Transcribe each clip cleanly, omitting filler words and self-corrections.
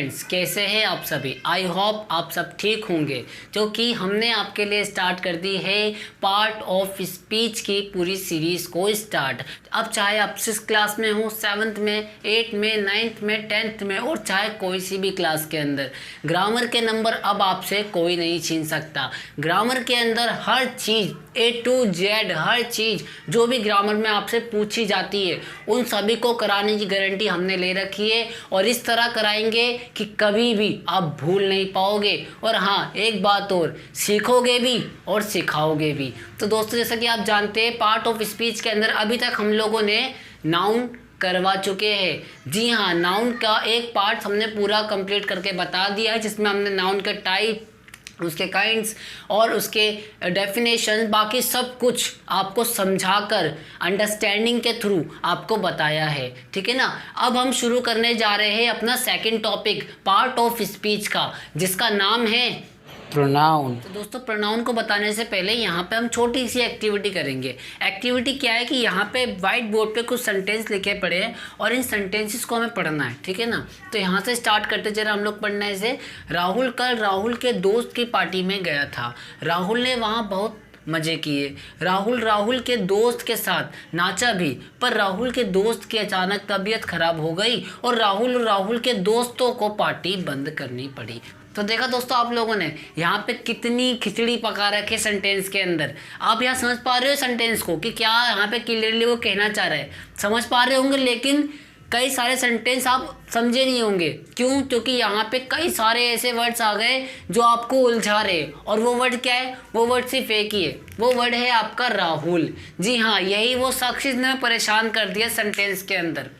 Friends, कैसे हैं आप सभी। आई होप आप सब ठीक होंगे, क्योंकि हमने आपके लिए स्टार्ट कर दी है पार्ट ऑफ स्पीच की पूरी सीरीज़ को स्टार्ट। अब चाहे आप 6 क्लास में हो, 7th में, 8th में, 9th में, 10th में, और चाहे कोई सी भी क्लास के अंदर, ग्रामर के नंबर अब आपसे कोई नहीं छीन सकता। ग्रामर के अंदर हर चीज़ A to Z, हर चीज़ जो भी ग्रामर में आपसे पूछी जाती है उन सभी को कराने की गारंटी हमने ले रखी है, और इस तरह कराएंगे कि कभी भी आप भूल नहीं पाओगे। और हाँ, एक बात और, सीखोगे भी और सिखाओगे भी। तो दोस्तों, जैसा कि आप जानते हैं, पार्ट ऑफ स्पीच के अंदर अभी तक हम लोगों ने नाउन करवा चुके हैं। जी हाँ, नाउन का एक पार्ट हमने पूरा कंप्लीट करके बता दिया है, जिसमें हमने नाउन के टाइप, उसके काइंड्स और उसके डेफिनेशन, बाकी सब कुछ आपको समझाकर अंडरस्टैंडिंग के थ्रू आपको बताया है। ठीक है ना। अब हम शुरू करने जा रहे हैं अपना second topic part of speech का, जिसका नाम है प्रोनाउन। तो दोस्तों, प्रोनाउन को बताने से पहले यहाँ पे हम छोटी सी एक्टिविटी करेंगे। एक्टिविटी क्या है कि यहाँ पे वाइट बोर्ड पे कुछ सेंटेंस लिखे पड़े हैं और इन सेंटेंसेस को हमें पढ़ना है। ठीक है ना। तो यहाँ से स्टार्ट करते जरा हम लोग पढ़ना है इसे। राहुल कल राहुल के दोस्त की पार्टी में गया था। राहुल ने वहाँ बहुत मज़े किए। राहुल के दोस्त के साथ नाचा भी, पर राहुल के दोस्त की अचानक तबीयत खराब हो गई और राहुल के दोस्तों को पार्टी बंद करनी पड़ी। तो देखा दोस्तों आप लोगों ने यहाँ पे कितनी खिचड़ी पका रखे सेंटेंस के अंदर। आप यहाँ समझ पा रहे हो सेंटेंस को कि क्या यहाँ पे क्लियरली वो कहना चाह रहा है, समझ पा रहे होंगे। लेकिन कई सारे सेंटेंस आप समझे नहीं होंगे। क्यों? क्योंकि यहाँ पे कई सारे ऐसे वर्ड्स आ गए जो आपको उलझा रहे। और वो वर्ड क्या है? वो वर्ड सिर्फ एक ही है, वो वर्ड है आपका राहुल। जी हाँ, यही वो शख्स ने परेशान कर दिया सेंटेंस के अंदर।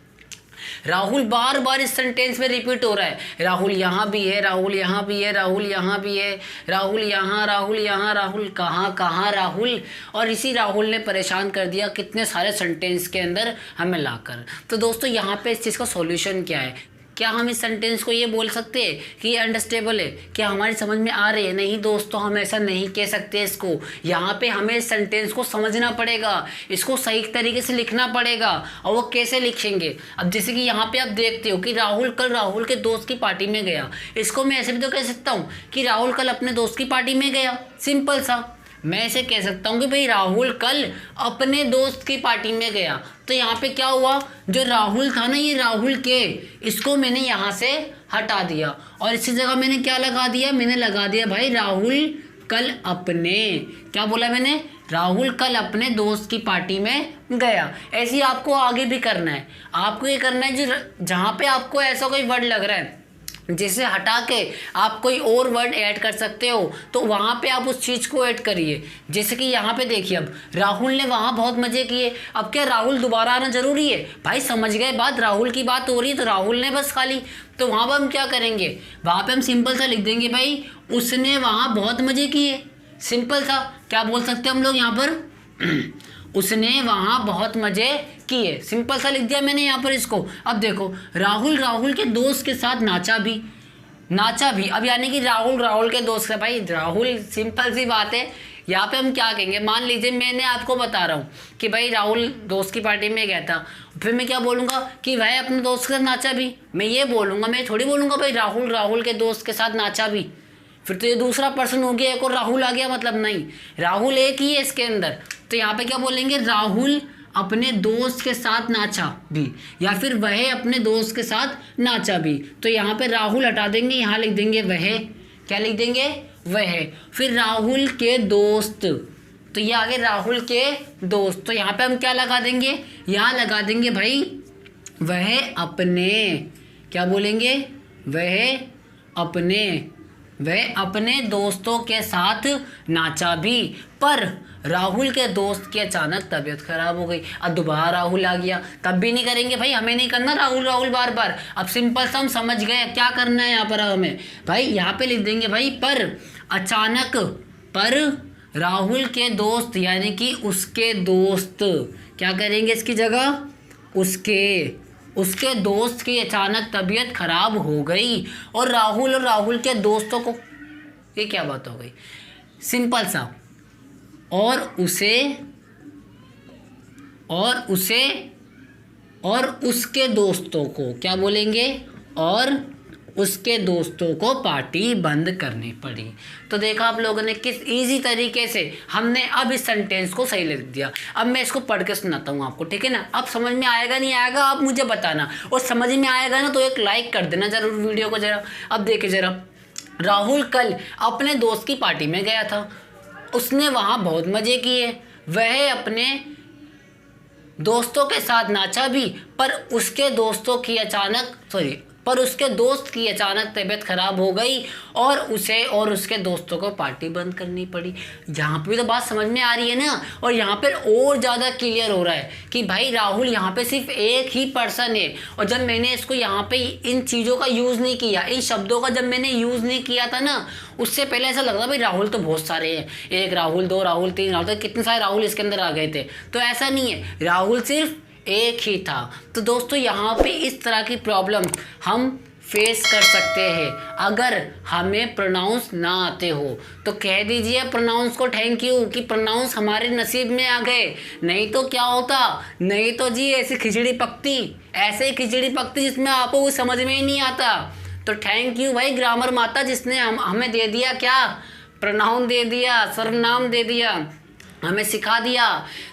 राहुल बार बार इस सेंटेंस में रिपीट हो रहा है। राहुल यहाँ भी है, राहुल यहाँ भी है, राहुल यहाँ भी है, राहुल यहाँ, राहुल यहाँ, राहुल कहाँ कहाँ राहुल। और इसी राहुल ने परेशान कर दिया कितने सारे सेंटेंस के अंदर हमें लाकर। तो दोस्तों, यहाँ पे इस चीज़ का सॉल्यूशन क्या है? क्या हम इस सेंटेंस को ये बोल सकते हैं कि ये अंडरस्टेबल है, क्या हमारी समझ में आ रही है? नहीं दोस्तों, हम ऐसा नहीं कह सकते इसको। यहाँ पे हमें इस सेंटेंस को समझना पड़ेगा, इसको सही तरीके से लिखना पड़ेगा। और वो कैसे लिखेंगे? अब जैसे कि यहाँ पे आप देखते हो कि राहुल कल राहुल के दोस्त की पार्टी में गया। इसको मैं ऐसे भी तो कह सकता हूँ कि राहुल कल अपने दोस्त की पार्टी में गया। सिंपल सा मैं ऐसे कह सकता हूँ कि भाई राहुल कल अपने दोस्त की पार्टी में गया। तो यहाँ पे क्या हुआ, जो राहुल था ना, ये राहुल के, इसको मैंने यहाँ से हटा दिया और इसी जगह मैंने क्या लगा दिया? मैंने लगा दिया भाई राहुल कल अपने, क्या बोला मैंने? राहुल कल अपने दोस्त की पार्टी में गया। ऐसे ही आपको आगे भी करना है। आपको ये करना है जो जहाँ पे आपको ऐसा कोई वर्ड लग रहा है जिसे हटा के आप कोई और वर्ड ऐड कर सकते हो, तो वहाँ पे आप उस चीज़ को ऐड करिए। जैसे कि यहाँ पे देखिए, अब राहुल ने वहाँ बहुत मज़े किए। अब क्या राहुल दोबारा आना ज़रूरी है? भाई समझ गए बात, राहुल की बात हो रही है तो राहुल ने बस खाली। तो वहाँ पर हम क्या करेंगे? वहाँ पर हम सिंपल सा लिख देंगे भाई उसने वहाँ बहुत मज़े किए। सिंपल सा क्या बोल सकते हैं हम लोग यहाँ पर? उसने वहाँ बहुत मज़े किए। सिंपल सा लिख दिया मैंने यहाँ पर इसको। अब देखो, राहुल के दोस्त के साथ नाचा भी। अब यानी कि राहुल के दोस्त से, भाई राहुल, सिंपल सी बात है। यहाँ पे हम क्या कहेंगे? मान लीजिए मैंने आपको बता रहा हूँ कि भाई राहुल दोस्त की पार्टी में गया था, फिर मैं क्या बोलूँगा कि भाई अपने दोस्त के साथ नाचा भी। मैं ये बोलूँगा, मैं थोड़ी बोलूँगा भाई राहुल के दोस्त के साथ नाचा भी। फिर तो ये दूसरा पर्सन हो गया, एक और राहुल आ गया। मतलब नहीं, राहुल एक ही है इसके अंदर। तो यहाँ पे क्या बोलेंगे? राहुल अपने दोस्त के साथ नाचा भी, या फिर वह अपने दोस्त के साथ नाचा भी। तो यहाँ पे राहुल हटा देंगे, यहाँ लिख देंगे वह। क्या लिख देंगे? वह। फिर राहुल के दोस्त, तो ये आगे राहुल के दोस्त। तो यहाँ पे हम क्या लगा देंगे? यहाँ लगा देंगे भाई वह अपने, क्या बोलेंगे? वह अपने दोस्तों के साथ नाचा भी, पर राहुल के दोस्त की अचानक तबीयत खराब हो गई। अब दोबारा राहुल आ गया, तब भी नहीं करेंगे भाई, हमें नहीं करना राहुल बार बार। अब सिंपल सा हम समझ गए क्या करना है यहाँ पर हमें। भाई यहाँ पे लिख देंगे भाई पर अचानक, पर राहुल के दोस्त यानी कि उसके दोस्त, क्या करेंगे इसकी जगह? उसके दोस्त की अचानक तबीयत खराब हो गई और राहुल के दोस्तों को, ये क्या बात हो गई? सिंपल सा, और उसके दोस्तों को, क्या बोलेंगे? और उसके दोस्तों को पार्टी बंद करनी पड़ी। तो देखा आप लोगों ने किस इजी तरीके से हमने अब इस सेंटेंस को सही लिख दिया। अब मैं इसको पढ़ के सुनाता हूँ आपको, ठीक है ना। अब समझ में आएगा नहीं आएगा आप मुझे बताना, और समझ में आएगा ना तो एक लाइक कर देना जरूर वीडियो को जरा। अब देखिए जरा, राहुल कल अपने दोस्त की पार्टी में गया था। उसने वहाँ बहुत मज़े किए। वह अपने दोस्तों के साथ नाचा भी, पर उसके दोस्त की अचानक तबीयत खराब हो गई और उसे और उसके दोस्तों को पार्टी बंद करनी पड़ी। यहाँ पे भी तो बात समझ में आ रही है ना, और यहाँ पर और ज़्यादा क्लियर हो रहा है कि भाई राहुल यहाँ पे सिर्फ एक ही पर्सन है। और जब मैंने इसको यहाँ पे इन चीज़ों का यूज़ नहीं किया, इन शब्दों का जब मैंने यूज़ नहीं किया था ना, उससे पहले ऐसा लग रहा भाई राहुल तो बहुत सारे हैं, एक राहुल, दो राहुल, तीन राहुल, तो कितने सारे राहुल इसके अंदर आ गए थे। तो ऐसा नहीं है, राहुल सिर्फ एक ही था। तो दोस्तों यहाँ पे इस तरह की प्रॉब्लम हम फेस कर सकते हैं। अगर हमें प्रोनाउंस ना आते हो तो कह दीजिए प्रोनाउंस को थैंक यू कि प्रोनाउंस हमारे नसीब में आ गए, नहीं तो क्या होता, नहीं तो जी ऐसी खिचड़ी पकती, ऐसे ही खिचड़ी पकती जिसमें आपको कुछ समझ में ही नहीं आता। तो थैंक यू भाई ग्रामर माता, जिसने हमें दे दिया क्या, प्रोनाउन दे दिया, सर्वनाम दे दिया, हमें सिखा दिया।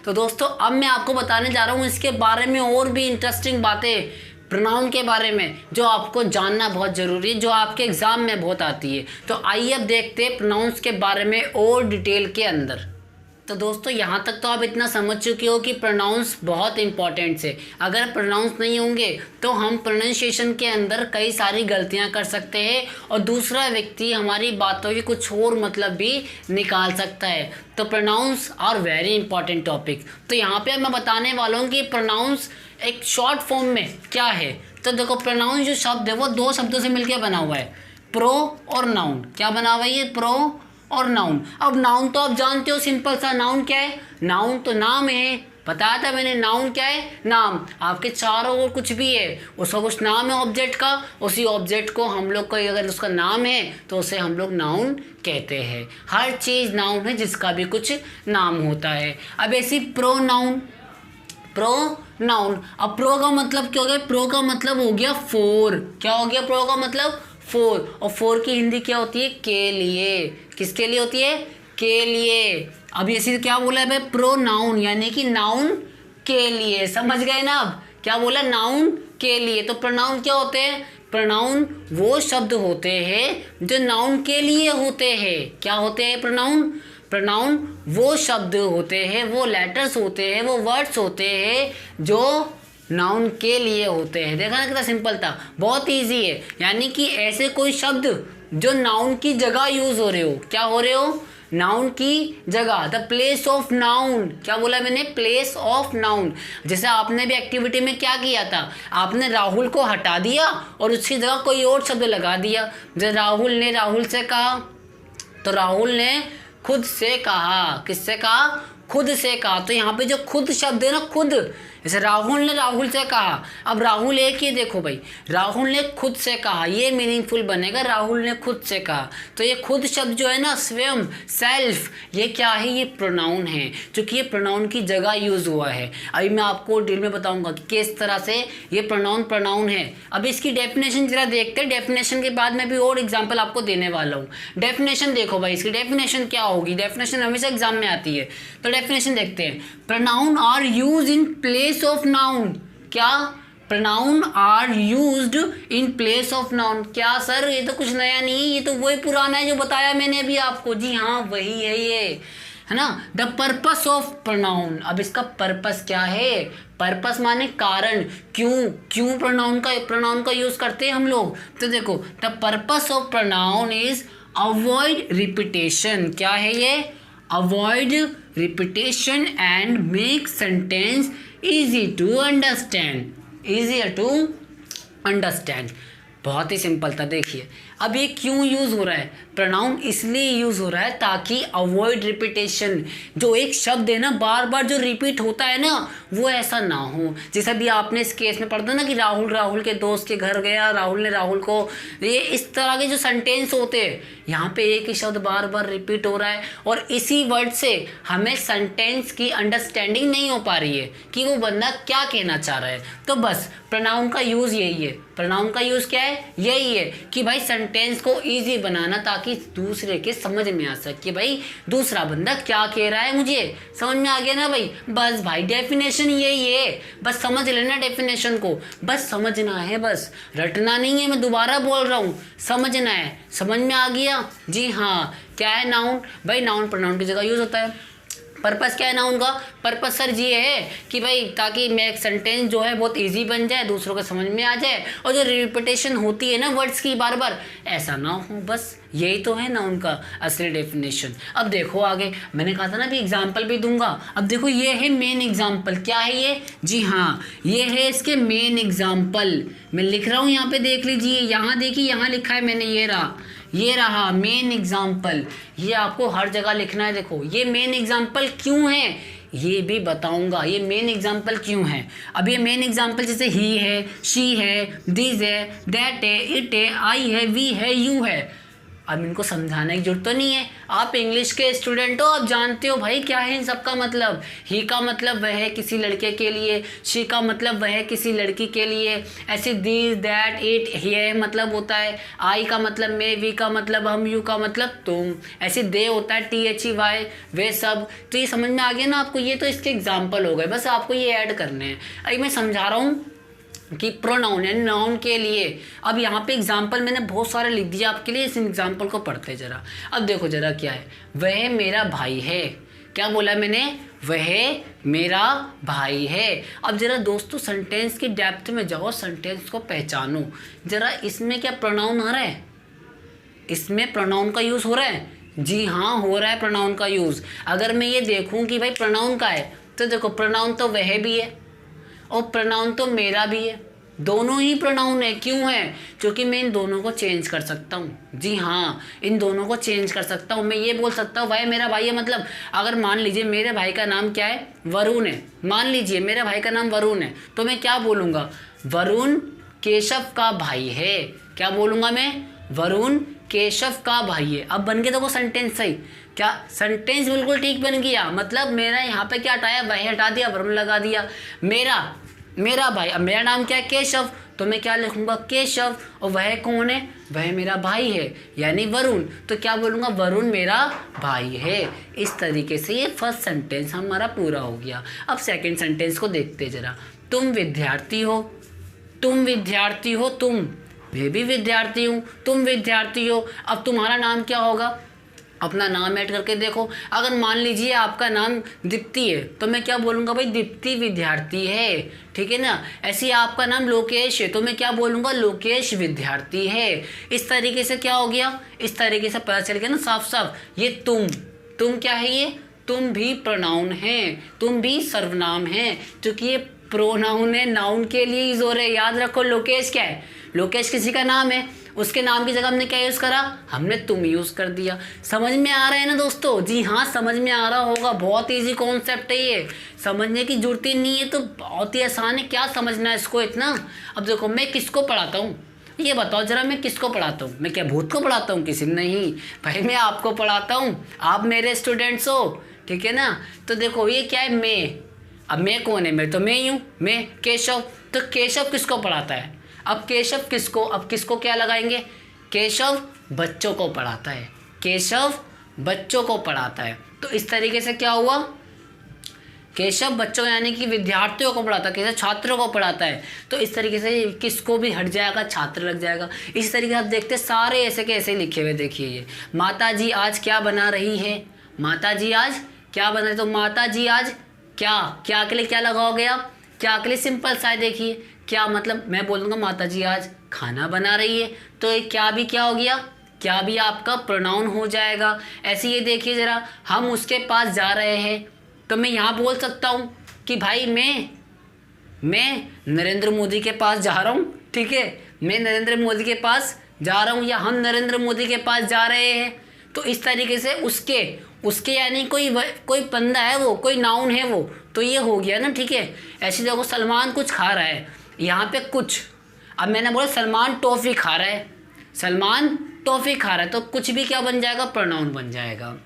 तो दोस्तों अब मैं आपको बताने जा रहा हूँ इसके बारे में और भी इंटरेस्टिंग बातें, प्रोनाउन के बारे में, जो आपको जानना बहुत ज़रूरी है, जो आपके एग्ज़ाम में बहुत आती है। तो आइए अब देखते हैं प्रोनाउंस के बारे में और डिटेल के अंदर। तो दोस्तों यहाँ तक तो आप इतना समझ चुके हो कि प्रोनाउंस बहुत इंपॉर्टेंट है। अगर प्रोनाउंस नहीं होंगे तो हम प्रोनाउंसिएशन के अंदर कई सारी गलतियाँ कर सकते हैं और दूसरा व्यक्ति हमारी बातों की कुछ और मतलब भी निकाल सकता है। तो pronouns are very important topic. तो यहाँ पे मैं बताने वाला हूँ कि प्रोनाउंस एक शॉर्ट फॉर्म में क्या है। तो देखो प्रोनाउंस जो शब्द है वो दो शब्दों से मिलकर बना हुआ है, प्रो और नाउन। क्या बना हुआ है ये, प्रो और नाउन। अब नाउन तो आप जानते हो, सिंपल सा, नाउन क्या है, नाउन तो नाम है, बताया था मैंने, नाउन क्या है, नाम। आपके चारों ओर कुछ भी है उसका कुछ नाम है ऑब्जेक्ट का, उसी ऑब्जेक्ट को हम लोग को अगर उसका नाम है तो उसे हम लोग नाउन कहते हैं। हर चीज़ नाउन है जिसका भी कुछ नाम होता है। अब ऐसी प्रोनाउन, प्रोनाउन, अब प्रो का मतलब क्या हो गया, प्रो का मतलब हो गया फोर। क्या हो गया प्रो का मतलब, फोर। और फोर की हिंदी क्या होती है, के लिए। किसके लिए होती है, के लिए। अब इसी क्या बोला है भाई, प्रोनाउन यानी कि नाउन के लिए। समझ गए ना, अब क्या बोला, नाउन के लिए। तो प्रोनाउन क्या होते हैं, प्रोनाउन वो शब्द होते हैं जो नाउन के लिए होते हैं। क्या होते हैं प्रोनाउन, प्रोनाउन वो शब्द होते हैं, वो लेटर्स होते हैं, वो वर्ड्स होते हैं जो नाउन के लिए होते हैं। देखा ना कितना सिंपल था, बहुत इजी है। यानी कि ऐसे कोई शब्द जो नाउन की जगह यूज हो रहे हो, क्या हो रहे हो, नाउन की जगह, द प्लेस ऑफ नाउन। क्या बोला मैंने, प्लेस ऑफ नाउन। जैसे आपने भी एक्टिविटी में क्या किया था, आपने राहुल को हटा दिया और उसकी जगह कोई और शब्द लगा दिया। जब राहुल ने राहुल से कहा तो राहुल ने खुद से कहा, किससे कहा, खुद से कहा। तो यहाँ पे जो खुद शब्द है ना, खुद, जैसे राहुल ने राहुल से कहा, अब राहुल एक ही, देखो भाई, राहुल ने खुद से कहा, ये मीनिंगफुल बनेगा, राहुल ने खुद से कहा। तो ये खुद शब्द जो है ना, स्वयं, सेल्फ, ये क्या है, ये प्रोनाउन है, क्योंकि ये प्रोनाउन की जगह यूज हुआ है। अभी मैं आपको डिटेल में बताऊंगा कि किस तरह से ये प्रोनाउन है। अब इसकी डेफिनेशन जरा देखते हैं, डेफिनेशन के बाद मैं भी और एग्जाम्पल आपको देने वाला हूँ। डेफिनेशन देखो भाई, इसकी डेफिनेशन क्या होगी, डेफिनेशन हमेशा एग्जाम में आती है। तो डेफिनेशन देखते हैं, pronoun are use in place of noun. क्या, pronoun are used in place of noun. क्या सर, ये तो कुछ नया नहीं है, ये तो वही पुराना है जो बताया मैंने अभी आपको। जी हाँ, वही है ये, है ना। द पर्पस ऑफ प्रोनाउन, अब इसका पर्पस क्या है, पर्पस माने कारण, क्यों प्रोनाउन का यूज करते हैं हम लोग। तो देखो, the purpose of pronoun is avoid repetition. क्या है ये, avoid repetition and make sentence easy to understand, easier to understand। बहुत ही सिंपल था। देखिए अब ये क्यों यूज़ हो रहा है, प्रोनाउन इसलिए यूज़ हो रहा है ताकि अवॉइड रिपीटेशन, जो एक शब्द है ना बार बार जो रिपीट होता है ना वो ऐसा ना हो। जैसे अभी आपने इस केस में पढ़ा था ना कि राहुल के दोस्त के घर गया, राहुल ने राहुल को, ये इस तरह के जो सेंटेंस होते हैं यहाँ पे एक ही शब्द बार बार रिपीट हो रहा है और इसी वर्ड से हमें सेंटेंस की अंडरस्टैंडिंग नहीं हो पा रही है कि वो बंदा क्या कहना चाह रहा है। तो बस प्रोनाउन का यूज़ यही है, प्रोनाउन का यूज़ क्या है, यही है कि भाई सेंटेंस को ईजी बनाना ताकि दूसरे के समझ में आ सके कि भाई दूसरा बंदा क्या कह रहा है, मुझे समझ में आ गया ना भाई। बस भाई डेफिनेशन यही है, बस समझ लेना डेफिनेशन को, बस समझना है, बस रटना नहीं है। मैं दोबारा बोल रहा हूँ, समझना है। समझ में आ गया? जी हाँ। क्या है नाउन? भाई नाउन प्रोनाउन की जगह यूज़ होता है। पर्पस क्या है नाउन का? पर्पस सर ये है कि भाई ताकि मैं एक सेंटेंस जो है बहुत इजी बन जाए, दूसरों को समझ में आ जाए और जो रिपीटेशन होती है ना वर्ड्स की बार बार ऐसा ना हो, बस यही तो है नाउन का असली डेफिनेशन। अब देखो आगे, मैंने कहा था ना अभी एग्जाम्पल भी दूंगा। अब देखो ये है मेन एग्जाम्पल। क्या है ये? जी हाँ, ये है इसके मेन एग्जाम्पल। मैं लिख रहा हूँ यहाँ पे, देख लीजिए, यहाँ देखिए, यहाँ लिखा है मैंने, ये रहा मेन एग्जाम्पल। ये आपको हर जगह लिखना है। देखो ये मेन एग्जाम्पल क्यों है ये भी बताऊंगा, ये मेन एग्जाम्पल क्यों है। अब ये मेन एग्जाम्पल जैसे ही है, शी है, दिस है, दैट है, इट है, आई है, वी है, यू है। अब इनको समझाने की जरूरत तो नहीं है, आप इंग्लिश के स्टूडेंट हो, आप जानते हो भाई क्या है इन सबका मतलब। ही का मतलब वह है किसी लड़के के लिए, शी का मतलब वह है किसी लड़की के लिए, ऐसे दिस दैट इट ये मतलब होता है, आई का मतलब मैं, वी का मतलब हम, यू का मतलब तुम, ऐसे दे होता है THEY, वे सब। तो ये समझ में आ गया ना आपको, ये तो इसके एग्जाम्पल हो गए, बस आपको ये ऐड करने हैं। अभी मैं समझा रहा हूँ कि प्रोनाउन यानी नाउन के लिए। अब यहाँ पे एग्जाम्पल मैंने बहुत सारे लिख दिया आपके लिए, इस एग्जाम्पल को पढ़ते जरा। अब देखो जरा क्या है, वह मेरा भाई है। क्या बोला मैंने? वह मेरा भाई है। अब जरा दोस्तों सेंटेंस की डेप्थ में जाओ, सेंटेंस को पहचानो जरा। इसमें क्या प्रोनाउन आ रहा है? इसमें प्रोनाउन का यूज़ हो रहा है? जी हाँ, हो रहा है प्रोनाउन का यूज़। अगर मैं ये देखूँ कि भाई प्रोनाउन का है, तो देखो प्रोनाउन तो वह भी है और प्रोनाउन तो मेरा भी है, दोनों ही प्रोनाउन है। क्यों है? क्योंकि मैं इन दोनों को चेंज कर सकता हूँ। जी हाँ, इन दोनों को चेंज कर सकता हूँ। मैं ये बोल सकता हूँ भाई मेरा भाई है, मतलब अगर मान लीजिए मेरे भाई का नाम क्या है? वरुण है। मान लीजिए मेरे भाई का नाम वरुण है, तो मैं क्या बोलूँगा? वरुण केशव का भाई है। क्या बोलूँगा मैं? वरुण केशव का भाई है। अब बन गया देखो सेंटेंस सही। क्या सेंटेंस बिल्कुल ठीक बन गया। मतलब मेरा यहाँ पे क्या हटाया? वह हटा दिया, वरुण लगा दिया। मेरा भाई, अब मेरा नाम क्या है? केशव, तो मैं क्या लिखूंगा? केशव। और वह कौन है? वह मेरा भाई है यानी वरुण, तो क्या बोलूँगा? वरुण मेरा भाई है। इस तरीके से ये फर्स्ट सेंटेंस हमारा पूरा हो गया। अब सेकंड सेंटेंस को देखते जरा। तुम विद्यार्थी हो, तुम विद्यार्थी हो, तुम, मैं भी विद्यार्थी हूँ, तुम विद्यार्थी हो। अब तुम्हारा नाम क्या होगा? अपना नाम ऐड करके देखो। अगर मान लीजिए आपका नाम दीप्ति है, तो मैं क्या बोलूँगा? भाई दीप्ति विद्यार्थी है, ठीक है ना। ऐसे ही आपका नाम लोकेश है, तो मैं क्या बोलूँगा? लोकेश विद्यार्थी है। इस तरीके से क्या हो गया? इस तरीके से पता चल गया ना साफ साफ। ये तुम क्या है? ये तुम भी प्रोनाउन है, तुम भी सर्वनाम है, क्योंकि ये प्रोनाउन है, नाउन के लिए यूज हो रहे हैं। याद रखो लोकेश क्या है? लोकेश किसी का नाम है, उसके नाम की जगह हमने क्या यूज़ करा? हमने तुम यूज़ कर दिया। समझ में आ रहा है ना दोस्तों? जी हाँ, समझ में आ रहा होगा। बहुत इजी कॉन्सेप्ट है ये, समझने की जरूरत ही नहीं है, तो बहुत ही आसान है। क्या समझना है इसको इतना? अब देखो मैं किसको पढ़ाता हूँ, ये बताओ जरा। मैं किसको पढ़ाता हूँ? मैं क्या भूत को पढ़ाता हूँ? किसी नहीं भाई, मैं आपको पढ़ाता हूँ, आप मेरे स्टूडेंट्स हो, ठीक है ना। तो देखो ये क्या है? मैं। अब मैं कौन है? मैं तो मैं ही हूँ, मैं केशव। तो केशव किसको पढ़ाता है? अब केशव किसको, अब किसको क्या लगाएंगे? केशव बच्चों को पढ़ाता है, केशव बच्चों को पढ़ाता है। तो इस तरीके से क्या हुआ? केशव बच्चों यानी कि विद्यार्थियों को पढ़ाता है, केशव छात्रों को पढ़ाता है। तो इस तरीके से किसको भी हट जाएगा, छात्र लग जाएगा। इस तरीके से आप देखते सारे ऐसे के ऐसे लिखे हुए। देखिए ये माता जी आज क्या बना रही है, माता जी आज क्या बना रही, तो माता जी आज क्या के लिए क्या लगाओगे आप? क्या के लिए सिंपल सा है। देखिए क्या मतलब, मैं बोलूँगा माता जी आज खाना बना रही है, तो ये क्या भी क्या हो गया? क्या भी आपका प्रोनाउन हो जाएगा। ऐसे ये देखिए ज़रा, हम उसके पास जा रहे हैं, तो मैं यहाँ बोल सकता हूँ कि भाई मैं नरेंद्र मोदी के पास जा रहा हूँ, ठीक है। मैं नरेंद्र मोदी के पास जा रहा हूँ, या हम नरेंद्र मोदी के पास जा रहे हैं। तो इस तरीके से उसके यानी कोई बंदा है, वो कोई नाउन है वो, तो ये हो गया ना, ठीक है। ऐसे देखो सलमान कुछ खा रहा है, यहाँ पे कुछ, अब मैंने बोला सलमान टॉफ़ी खा रहा है, सलमान टॉफ़ी खा रहा है, तो कुछ भी क्या बन जाएगा, प्रोनाउन बन जाएगा।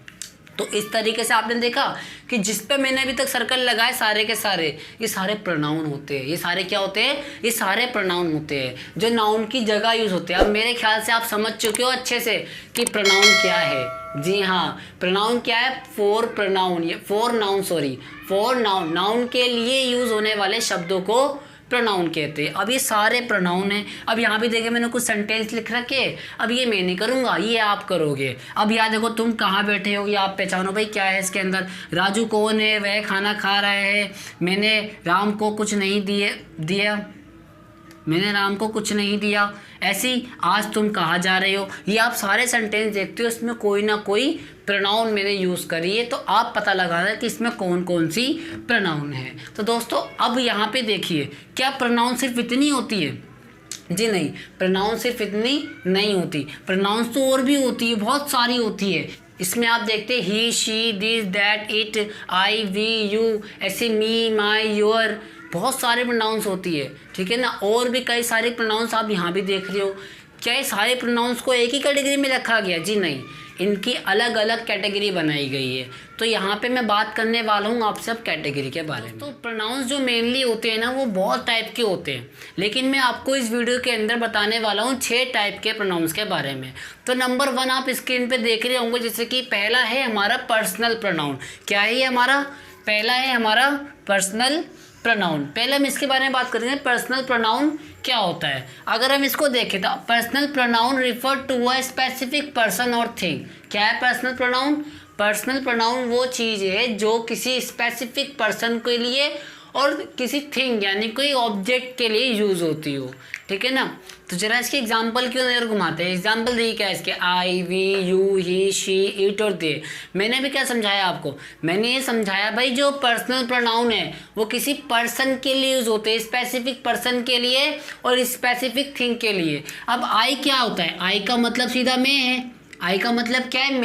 तो इस तरीके से आपने देखा कि जिस पे मैंने अभी तक सर्कल लगाए सारे के सारे, ये सारे प्रोनाउन होते हैं। ये सारे क्या होते हैं, ये सारे प्रोनाउन होते हैं जो नाउन की जगह यूज़ होते हैं। अब मेरे ख्याल से आप समझ चुके हो अच्छे से कि प्रोनाउन क्या है। जी हाँ, प्रोनाउन क्या है, फोर नाउन, नाउन के लिए यूज़ होने वाले शब्दों को प्रोनाउन कहते हैं। अब ये सारे प्रोनाउन हैं। अब यहाँ भी देखिए मैंने कुछ सेंटेंस लिख रखे, अब ये मैं नहीं करूँगा, ये आप करोगे। अब यहाँ देखो तुम कहाँ बैठे हो, ये आप पहचानो भाई क्या है इसके अंदर। राजू कौन है, वह खाना खा रहा है, मैंने राम को कुछ नहीं दिया, ऐसी आज तुम कहाँ जा रहे हो। ये आप सारे सेंटेंस देखते हो, इसमें कोई ना कोई प्रोनाउन मैंने यूज़ करी है, तो आप पता लगाना है कि इसमें कौन कौन सी प्रोनाउन है। तो दोस्तों अब यहाँ पे देखिए, क्या प्रोनाउन सिर्फ इतनी होती है? जी नहीं, प्रोनाउन सिर्फ इतनी नहीं होती, प्रोनाउंस तो और भी होती है, बहुत सारी होती है। इसमें आप देखते हैं he, she, this, that, it, I, we, you, ऐसे मी, माई, योर, बहुत सारे प्रोनाउंस होती है, ठीक है ना। और भी कई सारे प्रोनाउंस आप यहाँ भी देख रहे हो। क्या ये सारे प्रोनाउंस को एक ही कैटेगरी में रखा गया? जी नहीं, इनकी अलग अलग कैटेगरी बनाई गई है। तो यहाँ पे मैं बात करने वाला हूँ आप सब कैटेगरी के बारे में। तो प्रोनाउंस जो मेनली होते हैं ना, वो बहुत टाइप के होते हैं, लेकिन मैं आपको इस वीडियो के अंदर बताने वाला हूँ 6 टाइप के प्रोनाउंस के बारे में। तो नंबर 1 आप स्क्रीन पे देख रहे होंगे, जैसे कि पहला है हमारा पर्सनल प्रोनाउन। क्या है ये हमारा? पहला है हमारा पर्सनल प्रोनाउन। पहले हम इसके बारे में बात करेंगे, पर्सनल प्रोनाउन क्या होता है। अगर हम इसको देखें तो personal pronoun refer to a specific person और थिंग। क्या है पर्सनल प्रोनाउन? पर्सनल प्रोनाउन वो चीज़ है जो किसी स्पेसिफिक पर्सन के लिए और किसी थिंग यानी कोई ऑब्जेक्ट के लिए यूज़ होती हो, ठीक है ना। तो जरा इसके एग्जाम्पल क्यों नज़र घुमाते हैं। एग्जाम्पल देखिए क्या है इसके, I, we, you, he, she, it और दे। मैंने भी क्या समझाया आपको? मैंने ये समझाया भाई जो पर्सनल प्रोनाउन है वो किसी पर्सन के लिए यूज़ होते हैं, स्पेसिफिक पर्सन के लिए और स्पेसिफिक थिंग के लिए। अब आई क्या होता है? आई का मतलब सीधा मैं है। आई का मतलब क्या है?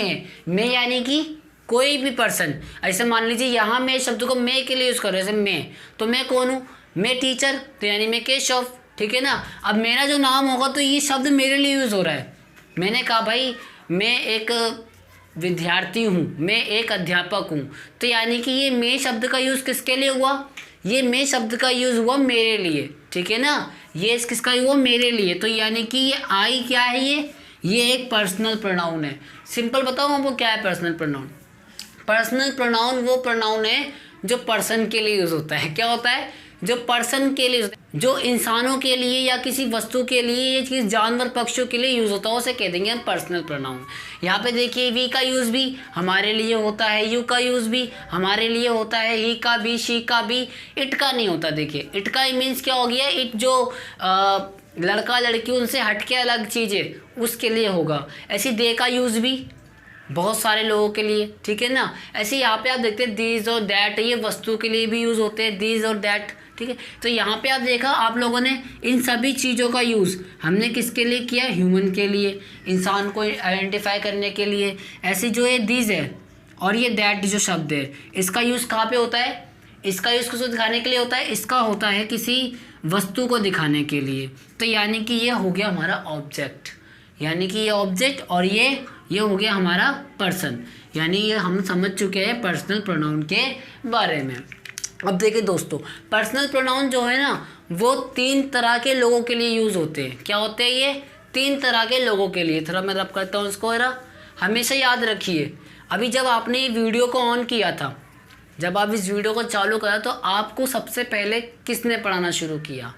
मैं यानी कि कोई भी पर्सन। ऐसे मान लीजिए यहाँ मैं शब्द को मैं के लिए यूज़ कर रहा हूँ, जैसे मैं, तो मैं कौन हूँ? मैं टीचर, तो यानी मैं केशव, ठीक है ना। अब मेरा जो नाम होगा तो ये शब्द मेरे लिए यूज़ हो रहा है। मैंने कहा भाई मैं एक विद्यार्थी हूँ, मैं एक अध्यापक हूँ, तो यानी कि ये मैं शब्द का यूज़ किसके लिए हुआ? ये मैं शब्द का यूज़ हुआ मेरे लिए, ठीक है ना। ये किसका हुआ? मेरे लिए। तो यानी कि ये आई क्या है? ये एक पर्सनल प्रोनाउन है। सिंपल बताओ आपको क्या है पर्सनल प्रोनाउन? पर्सनल प्रोनाउन वो प्रोनाउन है जो पर्सन के लिए यूज़ होता है। क्या होता है? जो पर्सन के लिए, जो इंसानों के लिए या किसी वस्तु के लिए या किसी जानवर पक्षियों के लिए यूज़ होता है, उसे कह देंगे हम पर्सनल प्रोनाउन। यहाँ पे देखिए वी का यूज़ भी हमारे लिए होता है, यू का यूज़ भी हमारे लिए होता है, ही का भी, शी का भी। इट का नहीं होता। देखिए इट का मीन्स क्या हो गया? इट जो लड़का लड़की उनसे हट के अलग चीज़ है उसके लिए होगा। ऐसी दे का यूज़ भी बहुत सारे लोगों के लिए, ठीक है ना। ऐसे यहाँ पे आप देखते हैं दीज और दैट, ये वस्तु के लिए भी यूज़ होते हैं दीज और दैट, ठीक है। तो यहाँ पे आप देखा आप लोगों ने इन सभी चीज़ों का यूज़ हमने किसके लिए किया? ह्यूमन के लिए, इंसान को आइडेंटिफाई करने के लिए। ऐसे जो ये दीज है और ये दैट जो शब्द है, इसका यूज़ कहाँ पे होता है? इसका यूज़ किसको दिखाने के लिए होता है? इसका होता है किसी वस्तु को दिखाने के लिए। तो यानी कि ये हो गया हमारा ऑब्जेक्ट, यानी कि ये ऑब्जेक्ट, और ये हो गया हमारा पर्सन। यानी ये हम समझ चुके हैं पर्सनल प्रोनाउन के बारे में। अब देखिए दोस्तों, पर्सनल प्रोनाउन जो है ना वो 3 तरह के लोगों के लिए यूज़ होते हैं। क्या होते हैं ये? 3 तरह के लोगों के लिए। थोड़ा मैं रब करता हूँ इसको, जरा हमेशा याद रखिए। अभी जब आपने ये वीडियो को ऑन किया था, जब आप इस वीडियो को चालू करा, तो आपको सबसे पहले किसने पढ़ाना शुरू किया?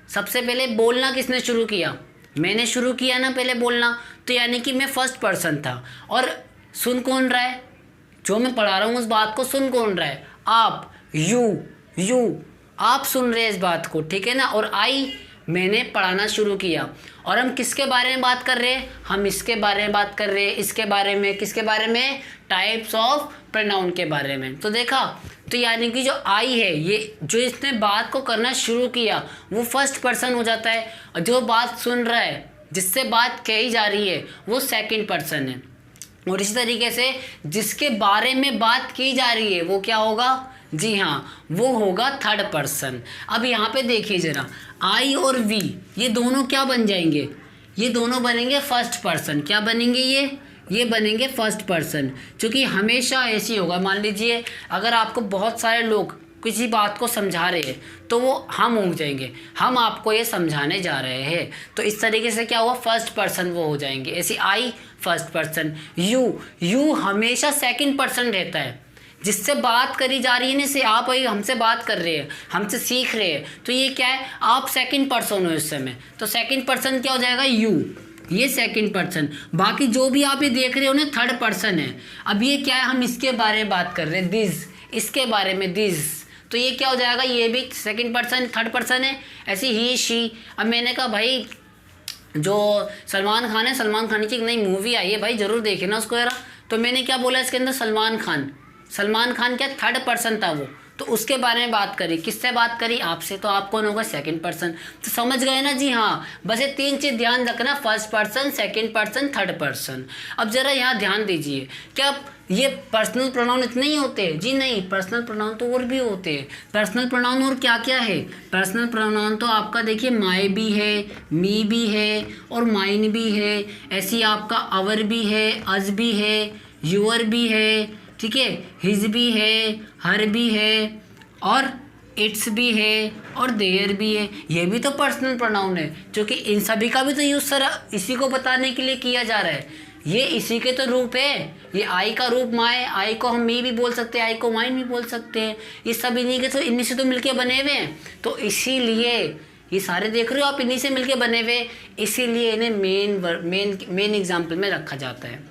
सबसे पहले बोलना किसने शुरू किया? मैंने शुरू किया ना पहले बोलना, तो यानी कि मैं फर्स्ट पर्सन था। और सुन कौन रहा है? जो मैं पढ़ा रहा हूँ उस बात को सुन कौन रहा है? आप, यू आप सुन रहे हैं इस बात को, ठीक है ना। और आई, मैंने पढ़ाना शुरू किया। और हम किसके बारे में बात कर रहे हैं? हम इसके बारे में बात कर रहे हैं, इसके बारे में, किसके बारे में? टाइप्स ऑफ प्रोनाउन के बारे में। तो देखा, तो यानी कि जो आई है, ये जो इसने बात को करना शुरू किया वो फर्स्ट पर्सन हो जाता है, और जो बात सुन रहा है जिससे बात कही जा रही है वो सेकंड पर्सन है, और इसी तरीके से जिसके बारे में बात की जा रही है वो क्या होगा, जी हाँ वो होगा थर्ड पर्सन। अब यहाँ पे देखिए ज़रा, आई और वी ये दोनों क्या बन जाएंगे, ये दोनों बनेंगे फर्स्ट पर्सन। क्या बनेंगे ये बनेंगे फर्स्ट पर्सन, क्योंकि हमेशा ऐसी होगा। मान लीजिए अगर आपको बहुत सारे लोग किसी बात को समझा रहे हैं तो वो हम हो जाएंगे, हम आपको ये समझाने जा रहे हैं, तो इस तरीके से क्या हुआ, फर्स्ट पर्सन वो हो जाएंगे। ऐसे आई फर्स्ट पर्सन, यू हमेशा सेकंड पर्सन रहता है। जिससे बात करी जा रही है ना, से आप अभी हमसे बात कर रहे हैं, हमसे सीख रहे हैं, तो ये क्या है, आप सेकंड पर्सन हो इस समय, तो सेकंड पर्सन क्या हो जाएगा, यू, ये सेकंड पर्सन। बाकी जो भी आप ये देख रहे हो ना थर्ड पर्सन है। अब ये क्या है, हम इसके बारे में बात कर रहे हैं, दिस, इसके बारे में दिस, तो ये क्या हो जाएगा, ये भी सेकंड पर्सन थर्ड पर्सन है। ऐसे ही शी। अब मैंने कहा भाई जो सलमान खान है, सलमान खान की एक नई मूवी आई है भाई, ज़रूर देखे ना उसको यार। तो मैंने क्या बोला इसके अंदर, सलमान खान क्या थर्ड पर्सन था वो, तो उसके बारे में बात करी। किससे बात करी, आपसे, तो आप कौन होगा, सेकंड पर्सन। तो समझ गए ना जी हाँ, बस ये 3 चीज़ ध्यान रखना, first person, second person, third person. अब ज़रा यहाँ ध्यान दीजिए, क्या ये पर्सनल प्रोनाउन इतने ही होते हैं, जी नहीं, पर्सनल प्रोनाउन तो और भी होते हैं। पर्सनल प्रोनाउन और क्या क्या है, पर्सनल प्रोनाउन तो आपका देखिए माई भी है, मी भी है और माइन भी है। ऐसी आपका अवर भी है, अज भी है, यूअर भी है, ठीक है, हिज भी है, हर भी है और इट्स भी है और देयर भी है। ये भी तो पर्सनल प्रोनाउन है, क्योंकि इन सभी का भी तो यूज़ सर इसी को बताने के लिए किया जा रहा है। ये इसी के तो रूप है, ये आई का रूप माए, आई को हम मी भी बोल सकते हैं, आई को माइन भी बोल सकते हैं। ये सब इन्हीं के तो, इन्हीं से तो मिलके बने हुए हैं, तो इसीलिए ये सारे देख रहे हो आप, इन्हीं से मिलके बने हुए, इसीलिए इन्हें मेन एग्जाम्पल में रखा जाता है।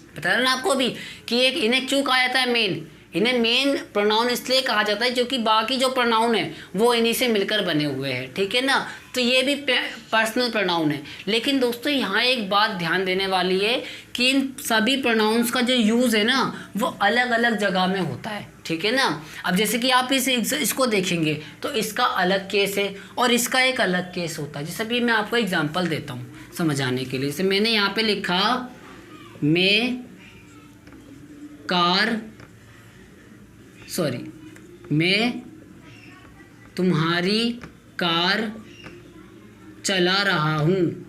बता रहा ना आपको अभी कि एक इन्हें क्यों कहा जाता है मेन, इन्हें मेन प्रोनाउन इसलिए कहा जाता है क्योंकि बाकी जो प्रोनाउन है वो इन्हीं से मिलकर बने हुए हैं, ठीक है ना। तो ये भी पर्सनल प्रोनाउन है। लेकिन दोस्तों यहाँ एक बात ध्यान देने वाली है कि इन सभी प्रोनाउंस का जो यूज़ है ना वो अलग अलग जगह में होता है, ठीक है ना। अब जैसे कि आप इसको देखेंगे तो इसका अलग केस है और इसका एक अलग केस होता है। जैसे भी मैं आपको एग्जाम्पल देता हूँ समझाने के लिए। जैसे मैंने यहाँ पे लिखा, मैं तुम्हारी कार चला रहा हूँ।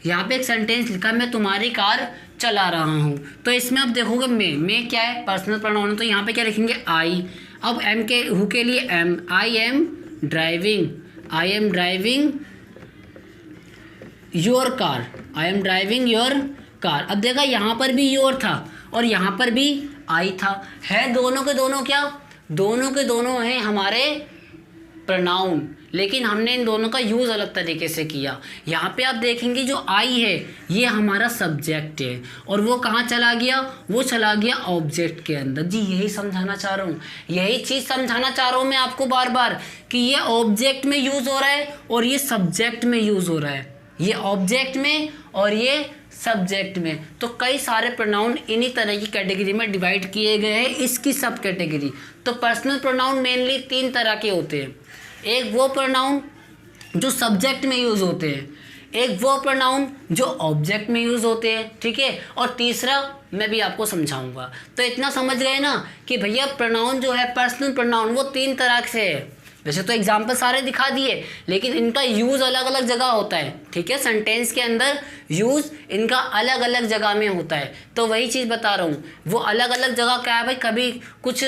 यहाँ पे एक सेंटेंस लिखा, मैं तुम्हारी कार चला रहा हूँ। तो इसमें अब देखोगे मैं क्या है, पर्सनल प्रोनाउन है, तो यहाँ पे क्या लिखेंगे, आई। अब एम के हु के लिए am, I am driving your car, I am driving your car. अब देखा यहाँ पर भी योर था और यहाँ पर भी आई था, है दोनों के दोनों क्या, दोनों के दोनों हैं हमारे प्रोनाउन, लेकिन हमने इन दोनों का यूज़ अलग तरीके से किया। यहाँ पे आप देखेंगे जो आई है ये हमारा सब्जेक्ट है और वो कहाँ चला गया, वो चला गया ऑब्जेक्ट के अंदर। जी यही समझाना चाह रहा हूँ, यही चीज़ समझाना चाह रहा हूँ मैं आपको बार बार कि ये ऑब्जेक्ट में यूज़ हो रहा है और ये सब्जेक्ट में यूज़ हो रहा है, ये ऑब्जेक्ट में और ये सब्जेक्ट में। तो कई सारे प्रोनाउन इन्हीं तरह की कैटेगरी में डिवाइड किए गए हैं, इसकी सब कैटेगरी। तो पर्सनल प्रोनाउन मेनली 3 तरह के होते हैं। एक वो प्रोनाउन जो सब्जेक्ट में यूज़ होते हैं, एक वो प्रोनाउन जो ऑब्जेक्ट में यूज़ होते हैं, ठीक है, और तीसरा मैं भी आपको समझाऊंगा। तो इतना समझ गए ना कि भैया प्रोनाउन जो है पर्सनल प्रोनाउन वो 3 तरह से है। वैसे तो एग्जाम्पल सारे दिखा दिए, लेकिन इनका यूज़ अलग अलग जगह होता है, ठीक है, सेंटेंस के अंदर यूज़ इनका अलग अलग जगह में होता है। तो वही चीज़ बता रहा हूँ, वो अलग अलग जगह क्या है भाई, कभी कुछ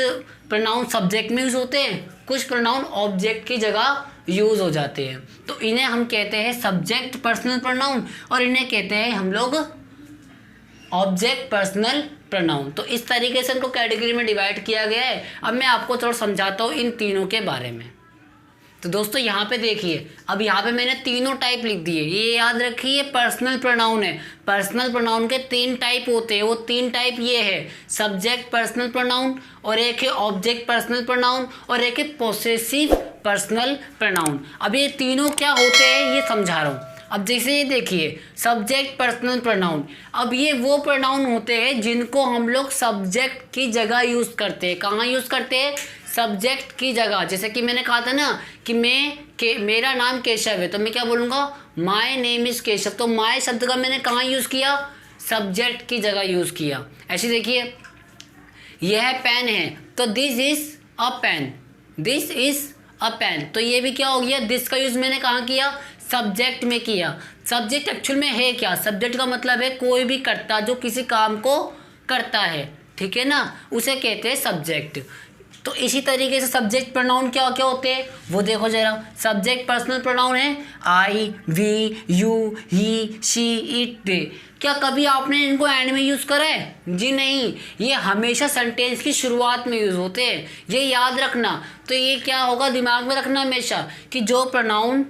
प्रोनाउन सब्जेक्ट में यूज़ होते हैं, कुछ प्रोनाउन ऑब्जेक्ट की जगह यूज़ हो जाते हैं। तो इन्हें हम कहते हैं सब्जेक्ट पर्सनल प्रोनाउन और इन्हें कहते हैं हम लोग ऑब्जेक्ट पर्सनल प्रोनाउन। तो इस तरीके से इनको कैटेगरी में डिवाइड किया गया है। अब मैं आपको थोड़ा समझाता हूँ इन तीनों के बारे में। तो दोस्तों यहाँ पे देखिए, अब यहाँ पे मैंने तीनों टाइप लिख दिए, ये याद रखिए पर्सनल प्रोनाउन है। पर्सनल प्रोनाउन के 3 टाइप होते हैं, वो 3 टाइप ये है, सब्जेक्ट पर्सनल प्रोनाउन और एक है ऑब्जेक्ट पर्सनल प्रोनाउन और एक है पोसेसिव पर्सनल प्रोनाउन। अब ये तीनों क्या होते हैं ये समझा रहा हूँ। अब जैसे ये देखिए सब्जेक्ट पर्सनल प्रोनाउन, अब ये वो प्रोनाउन होते हैं जिनको हम लोग सब्जेक्ट की जगह यूज़ करते हैं। कहाँ यूज़ करते हैं, सब्जेक्ट की जगह, जैसे कि मैंने कहा था ना कि मेरा नाम केशव है, तो मैं क्या बोलूँगा, माय नेम इज़ केशव। तो माय शब्द का मैंने कहाँ यूज़ किया, सब्जेक्ट की जगह यूज़ किया। ऐसे देखिए, यह पेन है तो this is a pen, this is a pen. तो ये भी क्या हो गया, दिस का यूज़ मैंने कहाँ किया, सब्जेक्ट में किया। सब्जेक्ट एक्चुअल में है क्या, सब्जेक्ट का मतलब है कोई भी कर्ता जो किसी काम को करता है, ठीक है ना, उसे कहते हैं सब्जेक्ट। तो इसी तरीके से सब्जेक्ट प्रोनाउन क्या क्या होते हैं वो देखो जरा। सब्जेक्ट पर्सनल प्रोनाउन है I, we, you, he, she, it, they. क्या कभी आपने इनको एंड में यूज़ करा है, जी नहीं, ये हमेशा सेंटेंस की शुरुआत में यूज़ होते हैं, ये याद रखना। तो ये क्या होगा, दिमाग में रखना हमेशा कि जो प्रोनाउन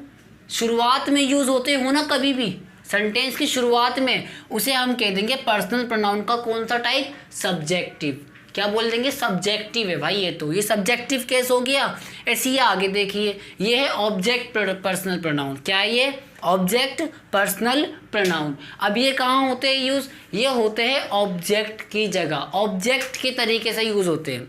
शुरुआत में यूज़ होते हो ना कभी भी सेंटेंस की शुरुआत में, उसे हम कह देंगे पर्सनल प्रोनाउन का कौन सा टाइप, सब्जेक्टिव। क्या बोल देंगे, सब्जेक्टिव है भाई, ये सब्जेक्टिव केस हो गया। ऐसे ही आगे देखिए, ये है ऑब्जेक्ट पर्सनल प्रोनाउन। क्या है ये, ऑब्जेक्ट पर्सनल प्रोनाउन। अब ये कहाँ होते हैं यूज़, ये होते हैं ऑब्जेक्ट की जगह, ऑब्जेक्ट के तरीके से यूज़ होते हैं,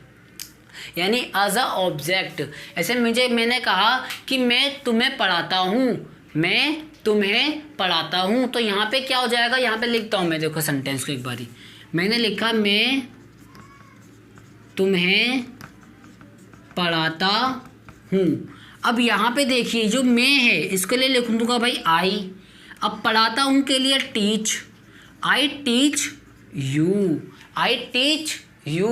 यानी एज अ ऑब्जेक्ट। ऐसे मैंने कहा कि मैं तुम्हें पढ़ाता हूँ, मैं तुम्हें पढ़ाता हूँ, तो यहाँ पे क्या हो जाएगा, यहाँ पे लिखता हूँ मैं, देखो सेंटेंस को एक बारी, मैंने लिखा मैं तुम्हें पढ़ाता हूँ। अब यहाँ पे देखिए जो मैं है इसके लिए लिख दूँगा भाई आई। अब पढ़ाता हूँ के लिए teach, I teach you, I teach you.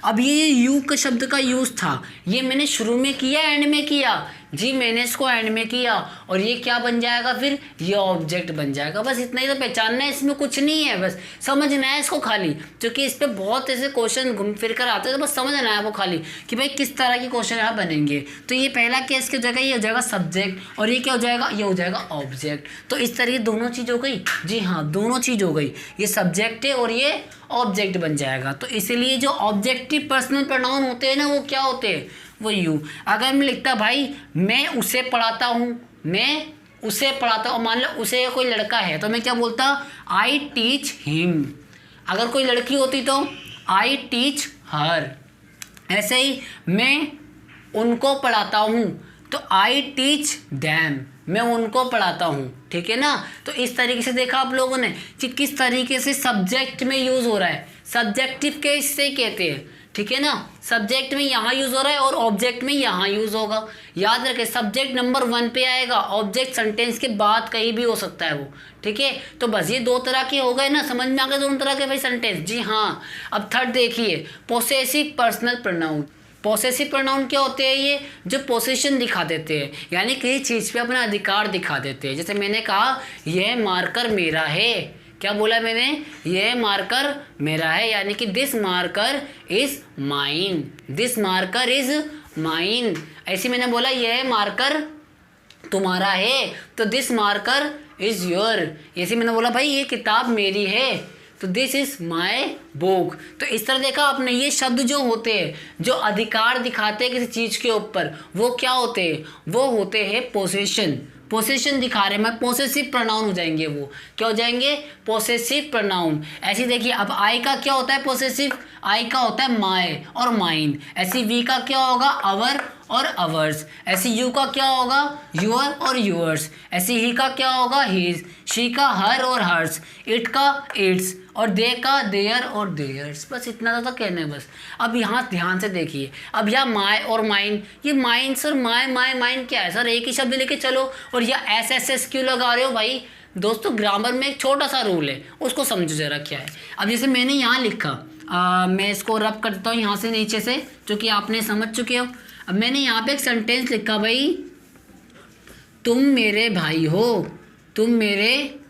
अब ये यू के शब्द का यूज़ था, ये मैंने शुरू में किया एंड में किया, जी मैंने इसको एंड में किया, और ये क्या बन जाएगा फिर, ये ऑब्जेक्ट बन जाएगा। बस इतना ही तो पहचानना है, इसमें कुछ नहीं है, बस समझना है इसको खाली, क्योंकि इस पर बहुत ऐसे क्वेश्चन घूम फिर कर आते हैं, तो बस समझना है वो खाली कि भाई किस तरह के क्वेश्चन यहाँ बनेंगे। तो ये पहला केस की जगह ये हो जाएगा सब्जेक्ट, और ये क्या हो जाएगा, ये हो जाएगा ऑब्जेक्ट। तो इस तरह दोनों चीज़ हो गई, जी हाँ दोनों चीज़ हो गई, ये सब्जेक्ट है और ये ऑब्जेक्ट बन जाएगा। तो इसीलिए जो ऑब्जेक्टिव पर्सनल प्रोनाउन होते हैं ना वो क्या होते हैं, वो यू। अगर मैं लिखता भाई मैं उसे पढ़ाता हूँ, मैं उसे पढ़ाता हूँ, मान लो उसे कोई लड़का है तो मैं क्या बोलता, आई टीच हिम। अगर कोई लड़की होती तो आई टीच हर। ऐसे ही मैं उनको पढ़ाता हूँ तो आई टीच दैम, मैं उनको पढ़ाता हूँ, ठीक है ना। तो इस तरीके से देखा आप लोगों ने कि किस तरीके से सब्जेक्ट में यूज़ हो रहा है, सब्जेक्टिव केस से कहते हैं, ठीक है ना। सब्जेक्ट में यहाँ यूज़ हो रहा है और ऑब्जेक्ट में यहाँ यूज़ होगा। याद रखें सब्जेक्ट नंबर 1 पे आएगा, ऑब्जेक्ट सेंटेंस के बाद कहीं भी हो सकता है वो, ठीक है। तो बस ये दो तरह के हो गए ना, समझ में आ गए दोनों तरह के भाई सेंटेंस, जी हाँ। अब थर्ड देखिए, possessive personal pronoun. Possessive pronoun क्या होते हैं, ये जो पोसेशन दिखा देते हैं, यानी किसी चीज़ पे अपना अधिकार दिखा देते हैं। जैसे मैंने कहा यह मार्कर मेरा है, क्या बोला मैंने, यह मार्कर मेरा है, यानी कि this marker is mine, this marker is mine. ऐसे मैंने बोला यह मार्कर तुम्हारा है तो दिस मार्कर इज योर। ऐसे मैंने बोला भाई ये किताब मेरी है तो दिस इज माई बुक। तो इस तरह देखा आपने, ये शब्द जो होते हैं जो अधिकार दिखाते हैं किसी चीज़ के ऊपर, वो क्या होते हैं, वो होते हैं पोसेशन। पोसेशन दिखा रहे हैं, मैं पोसेसिव प्रोनाउन हो जाएंगे, वो क्या हो जाएंगे, पोसेसिव प्रोनाउन। ऐसे देखिए अब आई का क्या होता है पोसेसिव, आई का होता है माय और माइन। ऐसे वी का क्या होगा, अवर और अवर्स। ऐसे यू का क्या होगा, योर और योर्स। ऐसे ही का क्या होगा, हिज। शी का हर और हर्स। इट का इट्स, और दे का देयर और देयर्स। बस इतना ज़्यादा कहना है बस। अब यहाँ ध्यान से देखिए, अब यहाँ माय और माइन, ये mine sir my my mine क्या है सर, एक ही शब्द लेके चलो, और या एस एस एस क्यों लगा रहे हो भाई। दोस्तों ग्रामर में एक छोटा सा रूल है, उसको समझो जरा क्या है। अब जैसे मैंने यहाँ लिखा, मैं इसको रब करता हूँ यहाँ से नीचे से, जो कि आपने समझ चुके हो। अब मैंने यहाँ पे एक सेंटेंस लिखा भाई, तुम मेरे भाई हो, तुम मेरे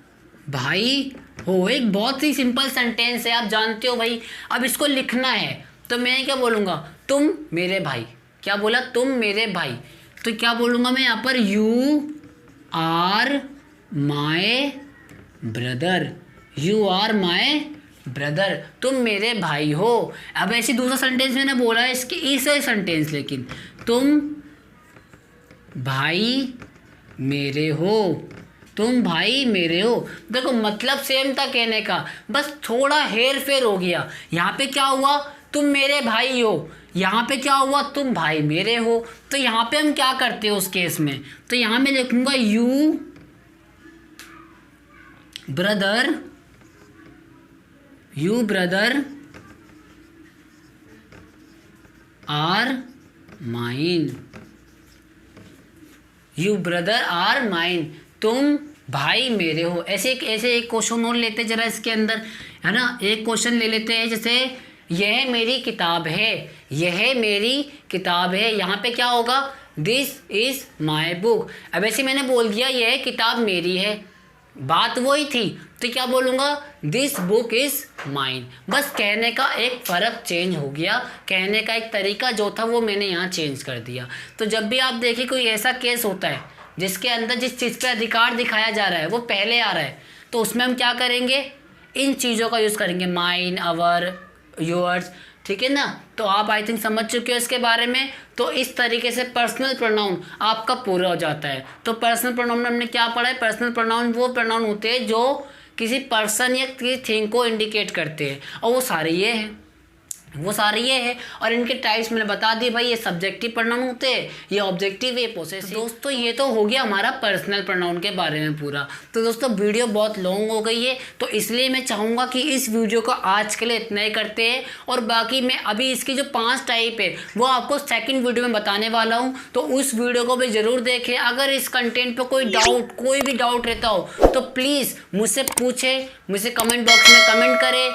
भाई हो। एक बहुत ही सिंपल सेंटेंस है, आप जानते हो भाई। अब इसको लिखना है तो मैं क्या बोलूँगा, तुम मेरे भाई। क्या बोला, तुम मेरे भाई। तो क्या बोलूँगा मैं यहाँ पर, you are my brother, you are my brother, तुम मेरे भाई हो। अब ऐसी दूसरा सेंटेंस मैंने बोला है इसके इस सेंटेंस, लेकिन तुम भाई मेरे हो, तुम भाई मेरे हो। देखो मतलब सेम था कहने का, बस थोड़ा हेर फेर हो गया। यहाँ पे क्या हुआ, तुम मेरे भाई हो, यहाँ पे क्या हुआ, तुम भाई मेरे हो, तो यहाँ पे हम क्या करते हैं उस केस में, तो यहाँ मैं लिखूंगा you brother are mine, you brother are mine, तुम भाई मेरे हो। ऐसे एक क्वेश्चन और लेते जरा इसके अंदर, है ना। एक क्वेश्चन ले लेते हैं, जैसे यह मेरी किताब है, यह मेरी किताब है, यहाँ पे क्या होगा, दिस इज माई बुक। अब ऐसे मैंने बोल दिया यह किताब मेरी है, बात वही थी, तो क्या बोलूँगा, दिस बुक इज माइन। बस कहने का एक फ़र्क चेंज हो गया, कहने का एक तरीका जो था वो मैंने यहाँ चेंज कर दिया। तो जब भी आप देखिए कोई ऐसा केस होता है जिसके अंदर जिस चीज़ पे अधिकार दिखाया जा रहा है वो पहले आ रहा है, तो उसमें हम क्या करेंगे, इन चीज़ों का यूज़ करेंगे, माइन, अवर, योर्स, ठीक है ना। तो आप आई थिंक समझ चुके हो इसके बारे में। तो इस तरीके से पर्सनल प्रोनाउन आपका पूरा हो जाता है। तो पर्सनल प्रोनाउन में हमने क्या पढ़ा है, पर्सनल प्रोनाउन वो प्रोनाउन होते हैं जो किसी पर्सन या किसी थिंग को इंडिकेट करते हैं, और वो सारे ये हैं, और इनके टाइप्स मैंने बता दिए भाई, ये सब्जेक्टिव प्रोनाउन होते हैं, ये ऑब्जेक्टिव, ये पोसेसिव। दोस्तों ये तो हो गया हमारा पर्सनल प्रोनाउन के बारे में पूरा। तो दोस्तों वीडियो बहुत लॉन्ग हो गई है, तो इसलिए मैं चाहूँगा कि इस वीडियो को आज के लिए इतना ही करते हैं, और बाकी मैं अभी इसकी जो 5 टाइप है वो आपको सेकेंड वीडियो में बताने वाला हूँ, तो उस वीडियो को भी ज़रूर देखें। अगर इस कंटेंट पर कोई भी डाउट रहता हो तो प्लीज़ मुझसे पूछें, मुझसे कमेंट बॉक्स में कमेंट करें।